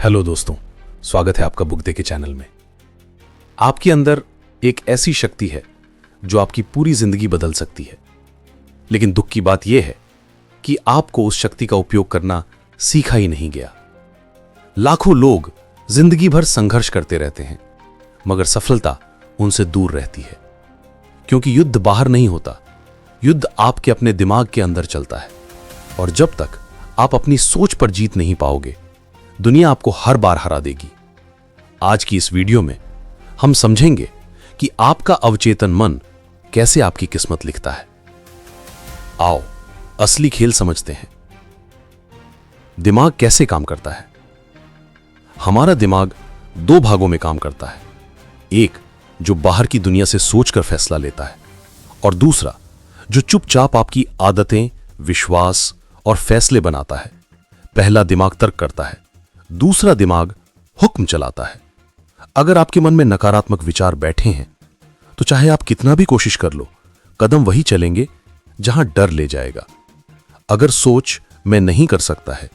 Hello दोस्तों, स्वागत है आपका बुक दे के चैनल में। आपके अंदर एक ऐसी शक्ति है जो आपकी पूरी जिंदगी बदल सकती है, लेकिन दुख की बात यह है कि आपको उस शक्ति का उपयोग करना सीखा ही नहीं गया। लाखों लोग जिंदगी भर संघर्ष करते रहते हैं, मगर सफलता उनसे दूर रहती है, क्योंकि युद्ध बाहर नहीं होता, युद्ध आपके अपने दिमाग के अंदर चलता है। और जब तक आप अपनी सोच पर जीत नहीं पाओगे, दुनिया आपको हर बार हरा देगी। आज की इस वीडियो में हम समझेंगे कि आपका अवचेतन मन कैसे आपकी किस्मत लिखता है। आओ असली खेल समझते हैं। दिमाग कैसे काम करता है? हमारा दिमाग दो भागों में काम करता है। एक जो बाहर की दुनिया से सोचकर फैसला लेता है, और दूसरा जो चुपचाप आपकी आदतें, विश्वास और फैसले बनाता है। पहला दिमाग तर्क करता है, दूसरा दिमाग हुक्म चलाता है। अगर आपके मन में नकारात्मक विचार बैठे हैं तो चाहे आप कितना भी कोशिश कर लो, कदम वही चलेंगे जहां डर ले जाएगा। अगर सोच मैं नहीं कर सकता है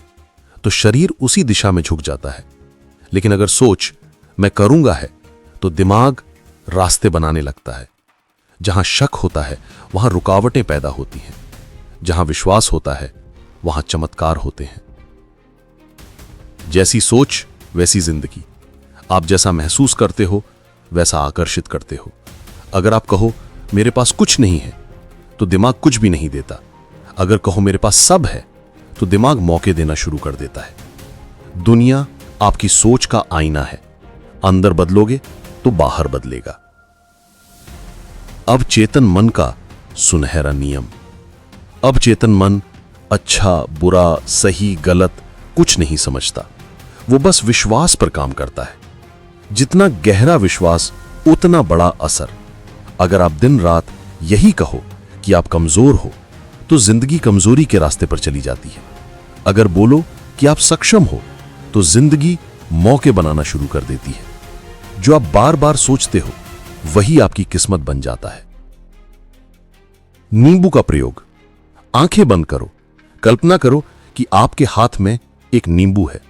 तो शरीर उसी दिशा में झुक जाता है, लेकिन अगर सोच मैं करूंगा है तो दिमाग रास्ते बनाने लगता है। जहां शक होता है वहां रुकावटें पैदा होती हैं, जहां विश्वास होता है वहां चमत्कार होते हैं। जैसी सोच वैसी जिंदगी। आप जैसा महसूस करते हो वैसा आकर्षित करते हो। अगर आप कहो मेरे पास कुछ नहीं है तो दिमाग कुछ भी नहीं देता। अगर कहो मेरे पास सब है तो दिमाग मौके देना शुरू कर देता है। दुनिया आपकी सोच का आईना है। अंदर बदलोगे तो बाहर बदलेगा। अब चेतन मन का सुनहरा नियम। अब चेतन मन अच्छा, बुरा, सही, गलत कुछ नहीं समझता। वो बस विश्वास पर काम करता है। जितना गहरा विश्वास उतना बड़ा असर। अगर आप दिन रात यही कहो कि आप कमजोर हो तो जिंदगी कमजोरी के रास्ते पर चली जाती है। अगर बोलो कि आप सक्षम हो तो जिंदगी मौके बनाना शुरू कर देती है। जो आप बार बार सोचते हो वही आपकी किस्मत बन जाता है। नींबू का प्रयोग। आंखें बंद करो, कल्पना करो कि आपके हाथ में एक नींबू है।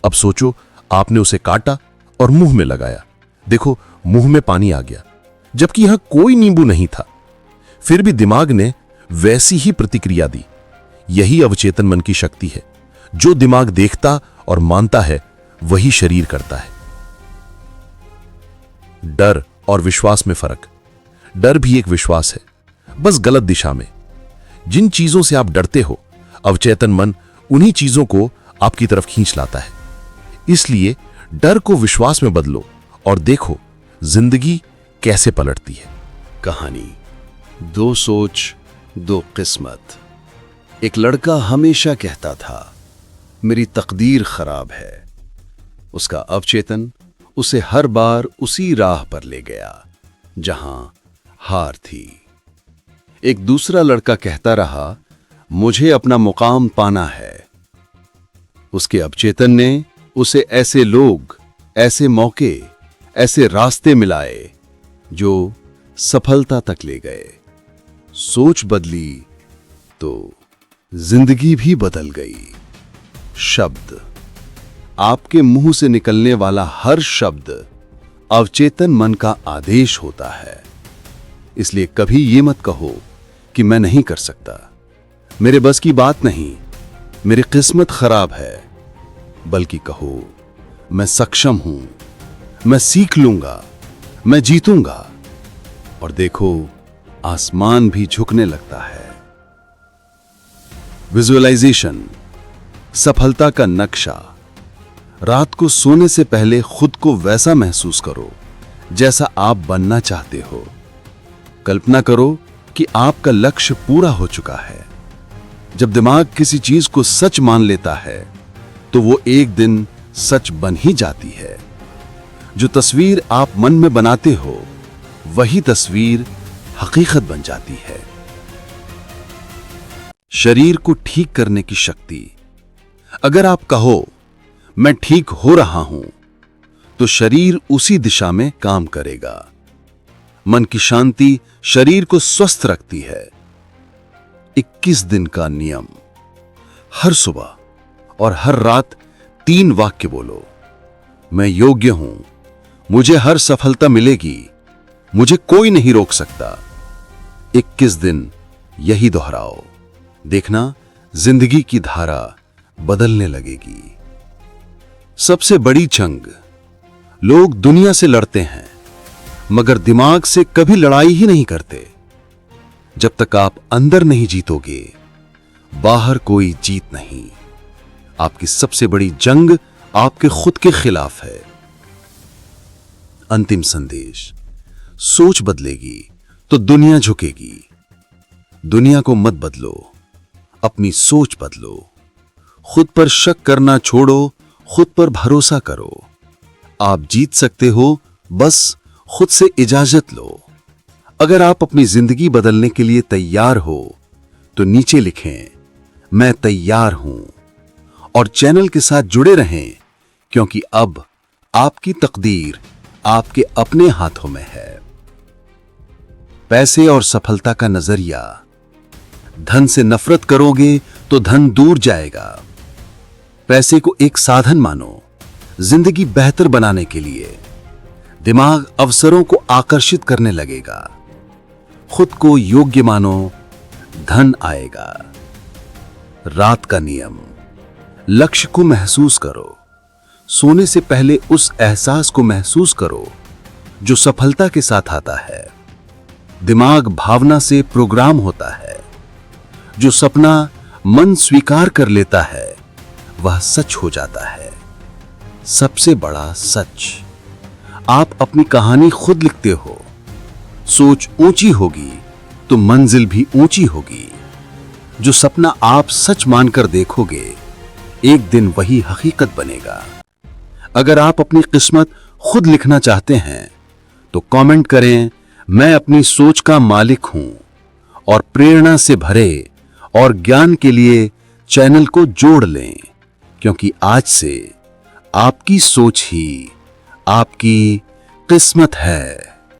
अब सोचो आपने उसे काटा और मुंह में लगाया। देखो मुंह में पानी आ गया, जबकि यहां कोई नींबू नहीं था। फिर भी दिमाग ने वैसी ही प्रतिक्रिया दी। यही अवचेतन मन की शक्ति है। जो दिमाग देखता और मानता है वही शरीर करता है। डर और विश्वास में फर्क। डर भी एक विश्वास है, बस गलत दिशा में। जिन चीजों से आप डरते हो, अवचेतन मन उन्हीं चीजों को आपकी तरफ खींच लाता है। इसलिए डर को विश्वास में बदलो और देखो जिंदगी कैसे पलटती है। कहानी दो सोच दो किस्मत। एक लड़का हमेशा कहता था मेरी तकदीर खराब है। उसका अवचेतन उसे हर बार उसी राह पर ले गया जहां हार थी। एक दूसरा लड़का कहता रहा मुझे अपना मुकाम पाना है। उसके अवचेतन ने उसे ऐसे लोग, ऐसे मौके, ऐसे रास्ते मिलाए जो सफलता तक ले गए। सोच बदली तो जिंदगी भी बदल गई। शब्द। आपके मुंह से निकलने वाला हर शब्द अवचेतन मन का आदेश होता है। इसलिए कभी ये मत कहो कि मैं नहीं कर सकता, मेरे बस की बात नहीं, मेरी किस्मत खराब है। बल्कि कहो मैं सक्षम हूं, मैं सीख लूंगा, मैं जीतूंगा। और देखो आसमान भी झुकने लगता है। विजुअलाइजेशन। सफलता का नक्शा। रात को सोने से पहले खुद को वैसा महसूस करो जैसा आप बनना चाहते हो। कल्पना करो कि आपका लक्ष्य पूरा हो चुका है। जब दिमाग किसी चीज को सच मान लेता है तो वो एक दिन सच बन ही जाती है। जो तस्वीर आप मन में बनाते हो वही तस्वीर हकीकत बन जाती है। शरीर को ठीक करने की शक्ति। अगर आप कहो मैं ठीक हो रहा हूं तो शरीर उसी दिशा में काम करेगा। मन की शांति शरीर को स्वस्थ रखती है। 21 दिन का नियम। हर सुबह और हर रात 3 वाक्य बोलो। मैं योग्य हूं, मुझे हर सफलता मिलेगी, मुझे कोई नहीं रोक सकता। 21 दिन यही दोहराओ, देखना जिंदगी की धारा बदलने लगेगी। सबसे बड़ी जंग, लोग दुनिया से लड़ते हैं मगर दिमाग से कभी लड़ाई ही नहीं करते। जब तक आप अंदर नहीं जीतोगे, बाहर कोई जीत नहीं। आपकी सबसे बड़ी जंग आपके खुद के खिलाफ है। अंतिम संदेश, सोच बदलेगी तो दुनिया झुकेगी। दुनिया को मत बदलो, अपनी सोच बदलो। खुद पर शक करना छोड़ो, खुद पर भरोसा करो। आप जीत सकते हो, बस खुद से इजाजत लो। अगर आप अपनी जिंदगी बदलने के लिए तैयार हो तो नीचे लिखें, मैं तैयार हूं, और चैनल के साथ जुड़े रहें, क्योंकि अब आपकी तकदीर आपके अपने हाथों में है। पैसे और सफलता का नजरिया, धन से नफरत करोगे तो धन दूर जाएगा। पैसे को एक साधन मानो, जिंदगी बेहतर बनाने के लिए। दिमाग अवसरों को आकर्षित करने लगेगा। खुद को योग्य मानो, धन आएगा। रात का नियम, लक्ष्य को महसूस करो। सोने से पहले उस एहसास को महसूस करो जो सफलता के साथ आता है। दिमाग भावना से प्रोग्राम होता है। जो सपना मन स्वीकार कर लेता है वह सच हो जाता है। सबसे बड़ा सच, आप अपनी कहानी खुद लिखते हो। सोच ऊंची होगी तो मंजिल भी ऊंची होगी। जो सपना आप सच मानकर देखोगे, एक दिन वही हकीकत बनेगा। अगर आप अपनी किस्मत खुद लिखना चाहते हैं तो कमेंट करें, मैं अपनी सोच का मालिक हूं, और प्रेरणा से भरे और ज्ञान के लिए चैनल को जोड़ लें, क्योंकि आज से आपकी सोच ही आपकी किस्मत है।